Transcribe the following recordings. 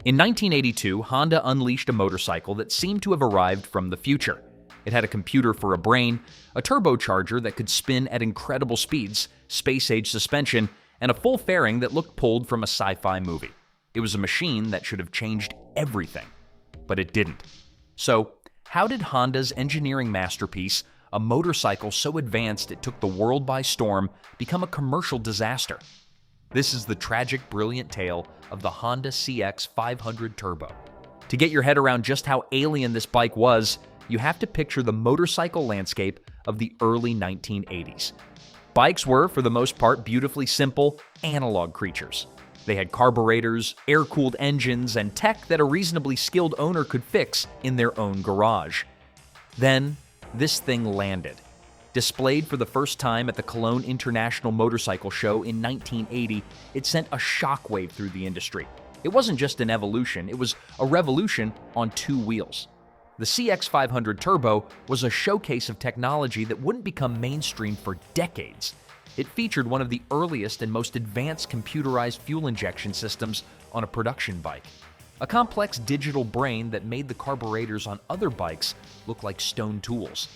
In 1982, Honda unleashed a motorcycle that seemed to have arrived from the future. It had a computer for a brain, a turbocharger that could spin at incredible speeds, space-age suspension, and a full fairing that looked pulled from a sci-fi movie. It was a machine that should have changed everything, but it didn't. So, how did Honda's engineering masterpiece, a motorcycle so advanced it took the world by storm, become a commercial disaster? This is the tragic, brilliant tale of the Honda CX500 Turbo. To get your head around just how alien this bike was, you have to picture the motorcycle landscape of the early 1980s. Bikes were, for the most part, beautifully simple, analog creatures. They had carburetors, air-cooled engines, and tech that a reasonably skilled owner could fix in their own garage. Then, this thing landed. Displayed for the first time at the Cologne International Motorcycle Show in 1980, it sent a shockwave through the industry. It wasn't just an evolution, it was a revolution on two wheels. The CX500 Turbo was a showcase of technology that wouldn't become mainstream for decades. It featured one of the earliest and most advanced computerized fuel injection systems on a production bike. A complex digital brain that made the carburetors on other bikes look like stone tools.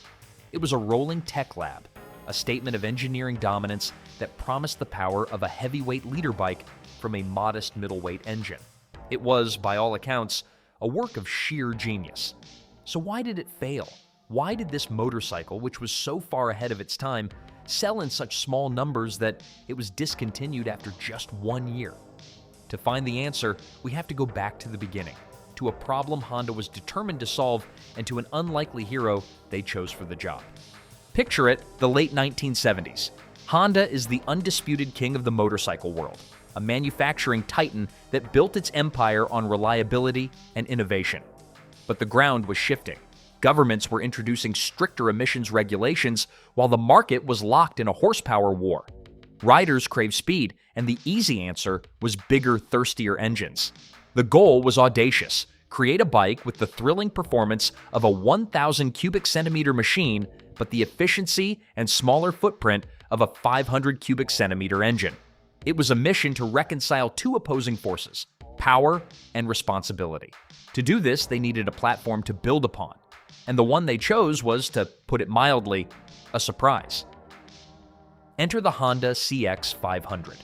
It was a rolling tech lab, a statement of engineering dominance that promised the power of a heavyweight leader bike from a modest middleweight engine. It was, by all accounts, a work of sheer genius. So why did it fail? Why did this motorcycle, which was so far ahead of its time, sell in such small numbers that it was discontinued after just 1 year? To find the answer, we have to go back to the beginning, to a problem Honda was determined to solve, and to an unlikely hero they chose for the job. Picture it, the late 1970s. Honda is the undisputed king of the motorcycle world, a manufacturing titan that built its empire on reliability and innovation. But the ground was shifting. Governments were introducing stricter emissions regulations while the market was locked in a horsepower war. Riders craved speed, and the easy answer was bigger, thirstier engines. The goal was audacious: create a bike with the thrilling performance of a 1,000 cubic centimeter machine, but the efficiency and smaller footprint of a 500 cubic centimeter engine. It was a mission to reconcile two opposing forces: power and responsibility. To do this, they needed a platform to build upon. And the one they chose was, to put it mildly, a surprise. Enter the Honda CX500.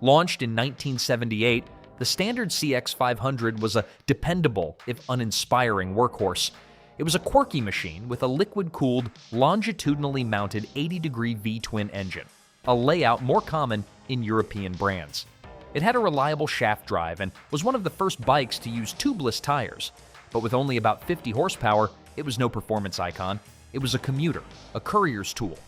Launched in 1978, the standard CX500 was a dependable, if uninspiring, workhorse. It was a quirky machine with a liquid-cooled, longitudinally mounted 80-degree V-twin engine, a layout more common in European brands. It had a reliable shaft drive and was one of the first bikes to use tubeless tires. But with only about 50 horsepower, it was no performance icon. It was a commuter, a courier's tool.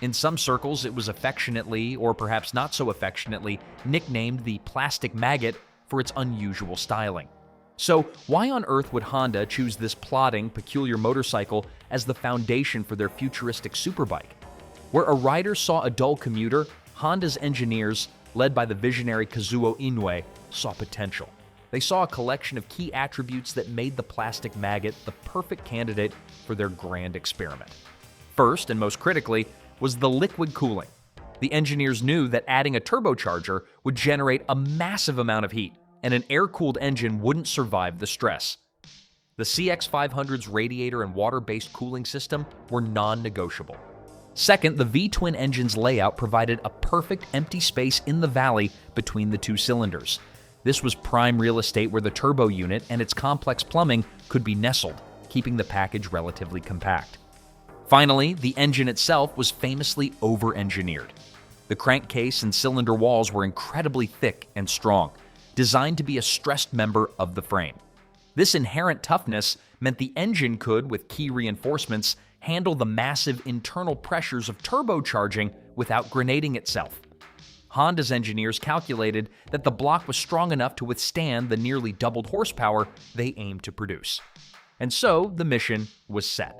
In some circles, it was affectionately, or perhaps not so affectionately, nicknamed the plastic maggot for its unusual styling. So why on earth would Honda choose this plodding, peculiar motorcycle as the foundation for their futuristic superbike? Where a rider saw a dull commuter, Honda's engineers, led by the visionary Kazuo Inoue, saw potential. They saw a collection of key attributes that made the plastic maggot the perfect candidate for their grand experiment. First, and most critically, was the liquid cooling. The engineers knew that adding a turbocharger would generate a massive amount of heat, and an air-cooled engine wouldn't survive the stress. The CX500's radiator and water-based cooling system were non-negotiable. Second, the V-twin engine's layout provided a perfect empty space in the valley between the two cylinders. This was prime real estate where the turbo unit and its complex plumbing could be nestled, keeping the package relatively compact. Finally, the engine itself was famously over-engineered. The crankcase and cylinder walls were incredibly thick and strong, designed to be a stressed member of the frame. This inherent toughness meant the engine could, with key reinforcements, handle the massive internal pressures of turbocharging without grenading itself. Honda's engineers calculated that the block was strong enough to withstand the nearly doubled horsepower they aimed to produce. And so the mission was set.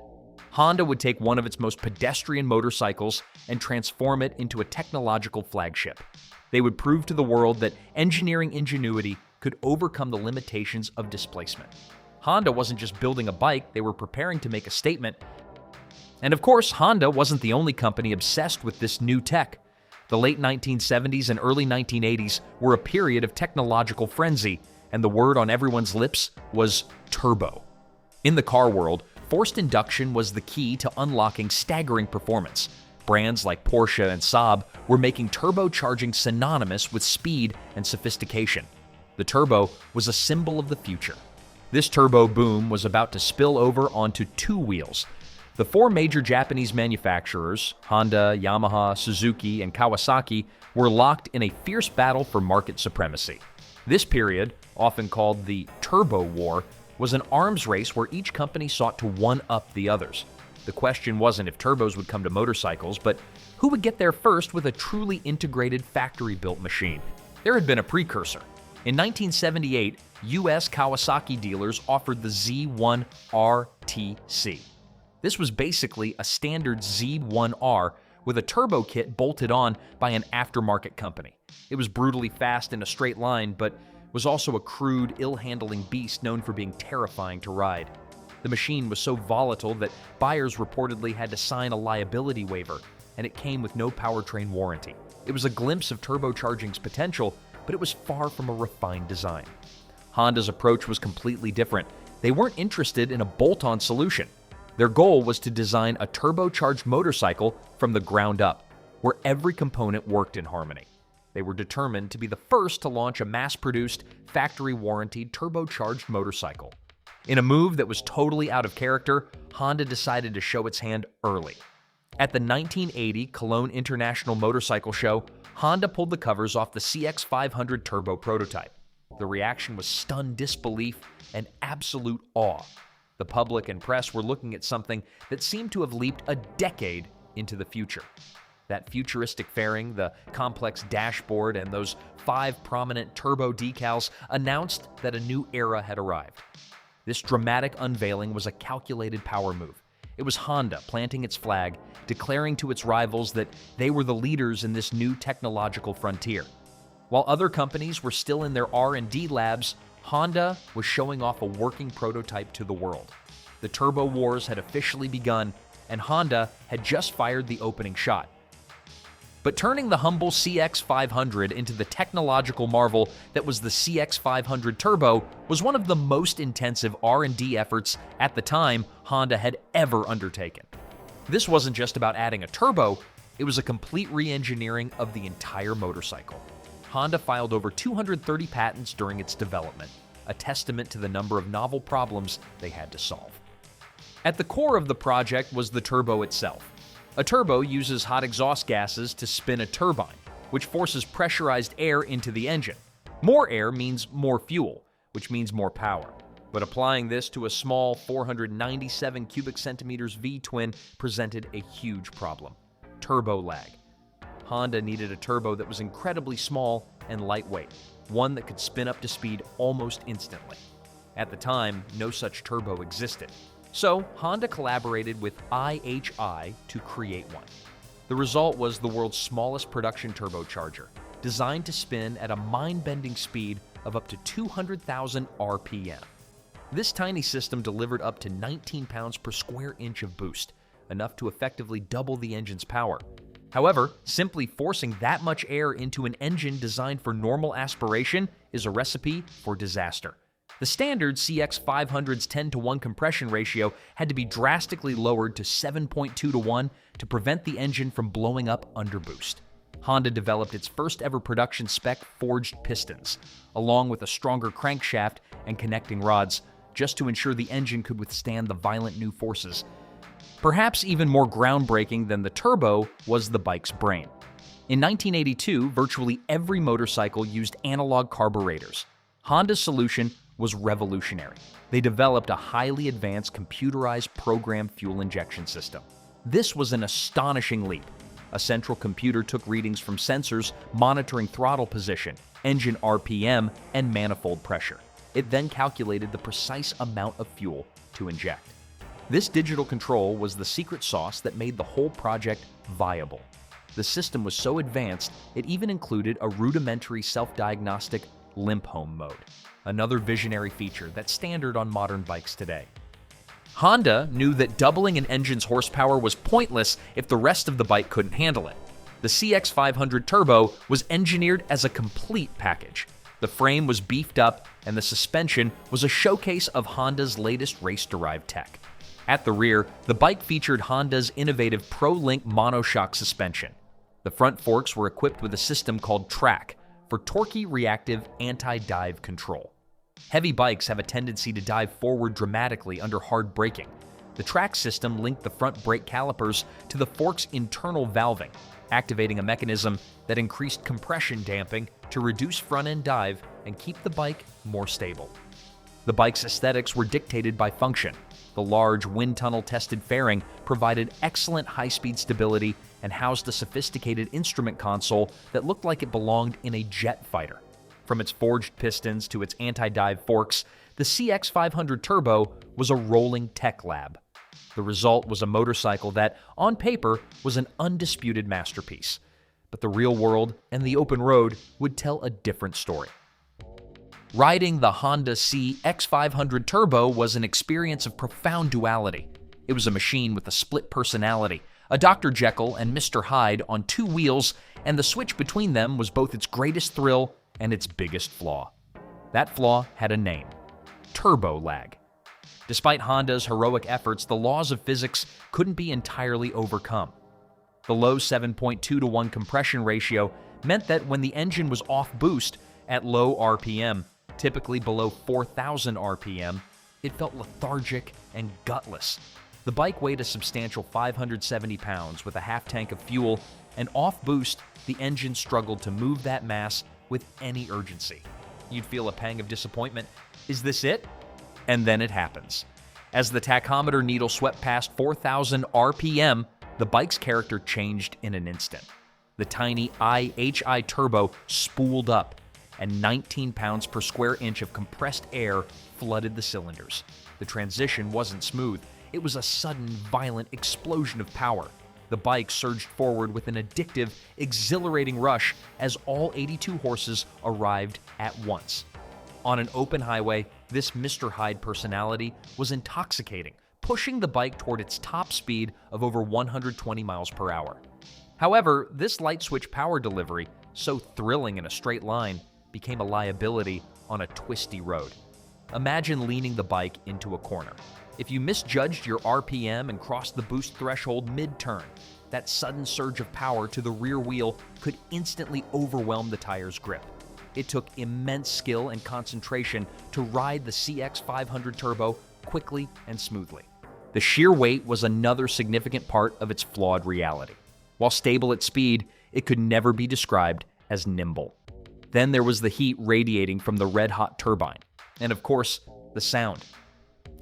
Honda would take one of its most pedestrian motorcycles and transform it into a technological flagship. They would prove to the world that engineering ingenuity could overcome the limitations of displacement. Honda wasn't just building a bike, they were preparing to make a statement. And of course, Honda wasn't the only company obsessed with this new tech. The late 1970s and early 1980s were a period of technological frenzy, and the word on everyone's lips was turbo. In the car world, forced induction was the key to unlocking staggering performance. Brands like Porsche and Saab were making turbocharging synonymous with speed and sophistication. The turbo was a symbol of the future. This turbo boom was about to spill over onto two wheels. The four major Japanese manufacturers, Honda, Yamaha, Suzuki, and Kawasaki, were locked in a fierce battle for market supremacy. This period, often called the Turbo War, was an arms race where each company sought to one-up the others. The question wasn't if turbos would come to motorcycles, but who would get there first with a truly integrated factory-built machine. There had been a precursor. In 1978, U.S. Kawasaki dealers offered the Z1 RTC. This was basically a standard Z1R with a turbo kit bolted on by an aftermarket company. It was brutally fast in a straight line, but was also a crude, ill-handling beast known for being terrifying to ride. The machine was so volatile that buyers reportedly had to sign a liability waiver, and it came with no powertrain warranty. It was a glimpse of turbocharging's potential, but it was far from a refined design. Honda's approach was completely different. They weren't interested in a bolt-on solution. Their goal was to design a turbocharged motorcycle from the ground up, where every component worked in harmony. They were determined to be the first to launch a mass-produced, factory-warranted turbocharged motorcycle. In a move that was totally out of character, Honda decided to show its hand early. At the 1980 Cologne International Motorcycle Show, Honda pulled the covers off the CX500 Turbo prototype. The reaction was stunned disbelief and absolute awe. The public and press were looking at something that seemed to have leaped a decade into the future. That futuristic fairing, the complex dashboard, and those 5 prominent turbo decals announced that a new era had arrived. This dramatic unveiling was a calculated power move. It was Honda planting its flag, declaring to its rivals that they were the leaders in this new technological frontier. While other companies were still in their R&D labs, Honda was showing off a working prototype to the world. The turbo wars had officially begun, and Honda had just fired the opening shot. But turning the humble CX500 into the technological marvel that was the CX500 Turbo was one of the most intensive R&D efforts at the time Honda had ever undertaken. This wasn't just about adding a turbo, it was a complete re-engineering of the entire motorcycle. Honda filed over 230 patents during its development, a testament to the number of novel problems they had to solve. At the core of the project was the turbo itself. A turbo uses hot exhaust gases to spin a turbine, which forces pressurized air into the engine. More air means more fuel, which means more power. But applying this to a small 497 cubic centimeters V-twin presented a huge problem: turbo lag. Honda needed a turbo that was incredibly small and lightweight, one that could spin up to speed almost instantly. At the time, no such turbo existed. So, Honda collaborated with IHI to create one. The result was the world's smallest production turbocharger, designed to spin at a mind-bending speed of up to 200,000 RPM. This tiny system delivered up to 19 pounds per square inch of boost, enough to effectively double the engine's power. However, simply forcing that much air into an engine designed for normal aspiration is a recipe for disaster. The standard CX500's 10-to-1 compression ratio had to be drastically lowered to 7.2-to-1 to prevent the engine from blowing up under boost. Honda developed its first ever production spec forged pistons, along with a stronger crankshaft and connecting rods, just to ensure the engine could withstand the violent new forces. Perhaps even more groundbreaking than the turbo was the bike's brain. In 1982, virtually every motorcycle used analog carburetors. Honda's solution was revolutionary. They developed a highly advanced computerized program fuel injection system. This was an astonishing leap. A central computer took readings from sensors monitoring throttle position, engine RPM, and manifold pressure. It then calculated the precise amount of fuel to inject. This digital control was the secret sauce that made the whole project viable. The system was so advanced, it even included a rudimentary self-diagnostic limp home mode, another visionary feature that's standard on modern bikes today. Honda knew that doubling an engine's horsepower was pointless if the rest of the bike couldn't handle it. The CX500 Turbo was engineered as a complete package. The frame was beefed up, and the suspension was a showcase of Honda's latest race-derived tech. At the rear, the bike featured Honda's innovative Pro-Link monoshock suspension. The front forks were equipped with a system called Track for torquey reactive anti-dive control. Heavy bikes have a tendency to dive forward dramatically under hard braking. The Track system linked the front brake calipers to the fork's internal valving, activating a mechanism that increased compression damping to reduce front-end dive and keep the bike more stable. The bike's aesthetics were dictated by function. The large wind tunnel-tested fairing provided excellent high-speed stability and housed a sophisticated instrument console that looked like it belonged in a jet fighter. From its forged pistons to its anti-dive forks, the CX500 Turbo was a rolling tech lab. The result was a motorcycle that, on paper, was an undisputed masterpiece. But the real world and the open road would tell a different story. Riding the Honda CX500 Turbo was an experience of profound duality. It was a machine with a split personality, a Dr. Jekyll and Mr. Hyde on two wheels, and the switch between them was both its greatest thrill and its biggest flaw. That flaw had a name: turbo lag. Despite Honda's heroic efforts, the laws of physics couldn't be entirely overcome. The low 7.2-to-1 compression ratio meant that when the engine was off boost at low RPM, typically below 4,000 RPM, it felt lethargic and gutless. The bike weighed a substantial 570 pounds with a half tank of fuel, and off boost, the engine struggled to move that mass with any urgency. You'd feel a pang of disappointment. Is this it? And then it happens. As the tachometer needle swept past 4,000 RPM, the bike's character changed in an instant. The tiny IHI Turbo spooled up, and 19 pounds per square inch of compressed air flooded the cylinders. The transition wasn't smooth. It was a sudden, violent explosion of power. The bike surged forward with an addictive, exhilarating rush as all 82 horses arrived at once. On an open highway, this Mr. Hyde personality was intoxicating, pushing the bike toward its top speed of over 120 miles per hour. However, this light switch power delivery, so thrilling in a straight line, became a liability on a twisty road. Imagine leaning the bike into a corner. If you misjudged your RPM and crossed the boost threshold mid-turn, that sudden surge of power to the rear wheel could instantly overwhelm the tire's grip. It took immense skill and concentration to ride the CX500 Turbo quickly and smoothly. The sheer weight was another significant part of its flawed reality. While stable at speed, it could never be described as nimble. Then there was the heat radiating from the red-hot turbine, and of course, the sound.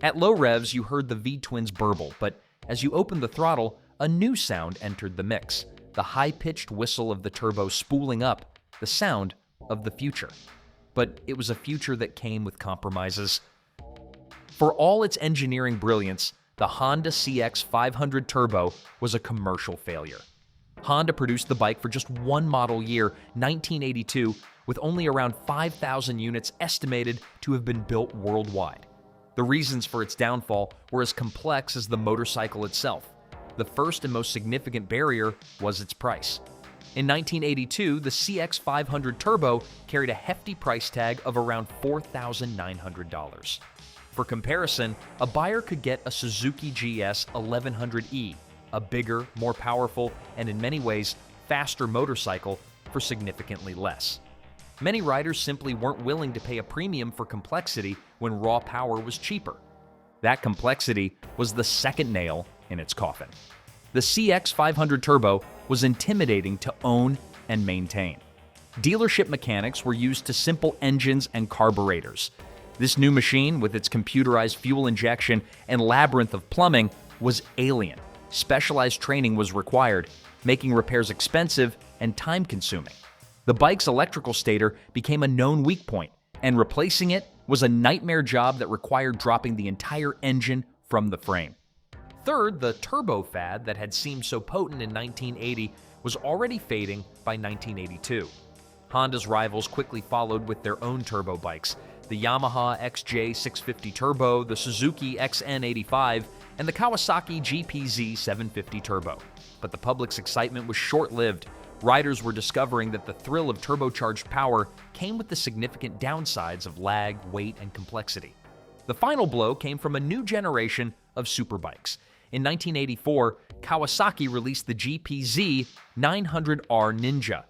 At low revs, you heard the V-twins burble, but as you opened the throttle, a new sound entered the mix, the high-pitched whistle of the turbo spooling up, the sound of the future. But it was a future that came with compromises. For all its engineering brilliance, the Honda CX500 Turbo was a commercial failure. Honda produced the bike for just one model year, 1982, with only around 5,000 units estimated to have been built worldwide. The reasons for its downfall were as complex as the motorcycle itself. The first and most significant barrier was its price. In 1982, the CX500 Turbo carried a hefty price tag of around $4,900. For comparison, a buyer could get a Suzuki GS 1100E, a bigger, more powerful, and in many ways, faster motorcycle for significantly less. Many riders simply weren't willing to pay a premium for complexity when raw power was cheaper. That complexity was the second nail in its coffin. The CX500 Turbo was intimidating to own and maintain. Dealership mechanics were used to simple engines and carburetors. This new machine, with its computerized fuel injection and labyrinth of plumbing, was alien. Specialized training was required, making repairs expensive and time-consuming. The bike's electrical stator became a known weak point, and replacing it was a nightmare job that required dropping the entire engine from the frame. Third, the turbo fad that had seemed so potent in 1980 was already fading by 1982. Honda's rivals quickly followed with their own turbo bikes: the Yamaha XJ650 Turbo, the Suzuki XN85, and the Kawasaki GPZ 750 Turbo. But the public's excitement was short-lived. riders were discovering that the thrill of turbocharged power came with the significant downsides of lag, weight, and complexity. The final blow came from a new generation of superbikes. In 1984, Kawasaki released the GPZ 900R Ninja.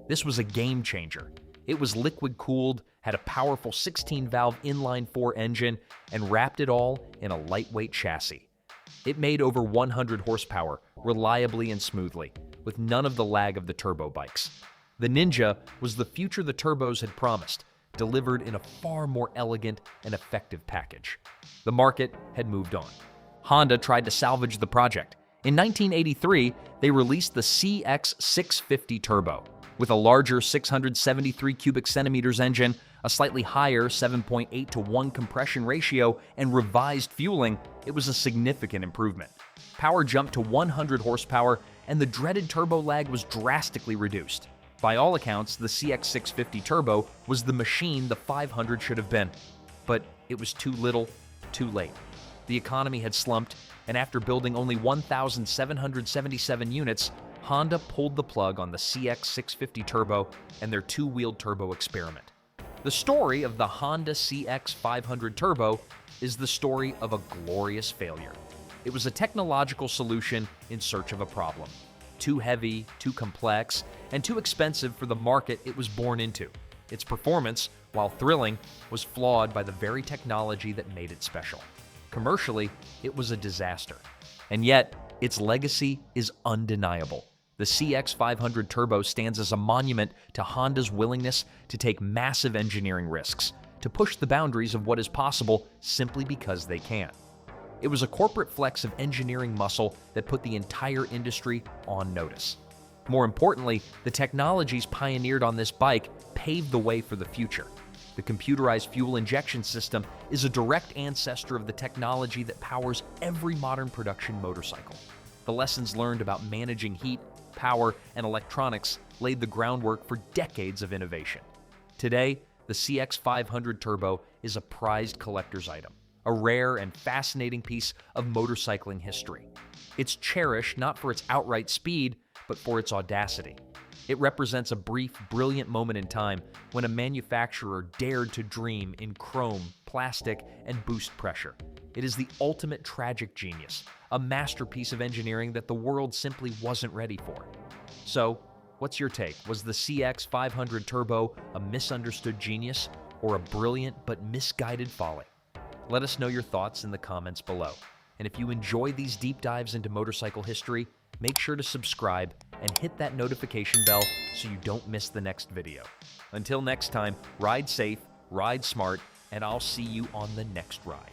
This was a game changer. It was liquid-cooled, had a powerful 16-valve inline-4 engine, and wrapped it all in a lightweight chassis. It made over 100 horsepower, reliably and smoothly, with none of the lag of the turbo bikes. The Ninja was the future the turbos had promised, delivered in a far more elegant and effective package. The market had moved on. Honda tried to salvage the project. In 1983, they released the CX650 Turbo. With a larger 673 cubic centimeters engine, a slightly higher 7.8 to 1 compression ratio, and revised fueling, it was a significant improvement. Power jumped to 100 horsepower, and the dreaded turbo lag was drastically reduced. By all accounts, the CX650 Turbo was the machine the 500 should have been. But it was too little, too late. The economy had slumped, and after building only 1,777 units, Honda pulled the plug on the CX650 Turbo and their two-wheeled turbo experiment. The story of the Honda CX500 Turbo is the story of a glorious failure. It was a technological solution in search of a problem. Too heavy, too complex, and too expensive for the market it was born into. Its performance, while thrilling, was flawed by the very technology that made it special. Commercially, it was a disaster. And yet, its legacy is undeniable. The CX500 Turbo stands as a monument to Honda's willingness to take massive engineering risks, to push the boundaries of what is possible simply because they can. It was a corporate flex of engineering muscle that put the entire industry on notice. More importantly, the technologies pioneered on this bike paved the way for the future. The computerized fuel injection system is a direct ancestor of the technology that powers every modern production motorcycle. The lessons learned about managing heat, power, and electronics laid the groundwork for decades of innovation. Today, the CX500 Turbo is a prized collector's item, a rare and fascinating piece of motorcycling history. It's cherished not for its outright speed, but for its audacity. It represents a brief, brilliant moment in time when a manufacturer dared to dream in chrome, plastic, and boost pressure. It is the ultimate tragic genius, a masterpiece of engineering that the world simply wasn't ready for. So, what's your take? Was the CX500 Turbo a misunderstood genius or a brilliant but misguided folly? Let us know your thoughts in the comments below. And if you enjoy these deep dives into motorcycle history, make sure to subscribe and hit that notification bell so you don't miss the next video. Until next time, ride safe, ride smart, and I'll see you on the next ride.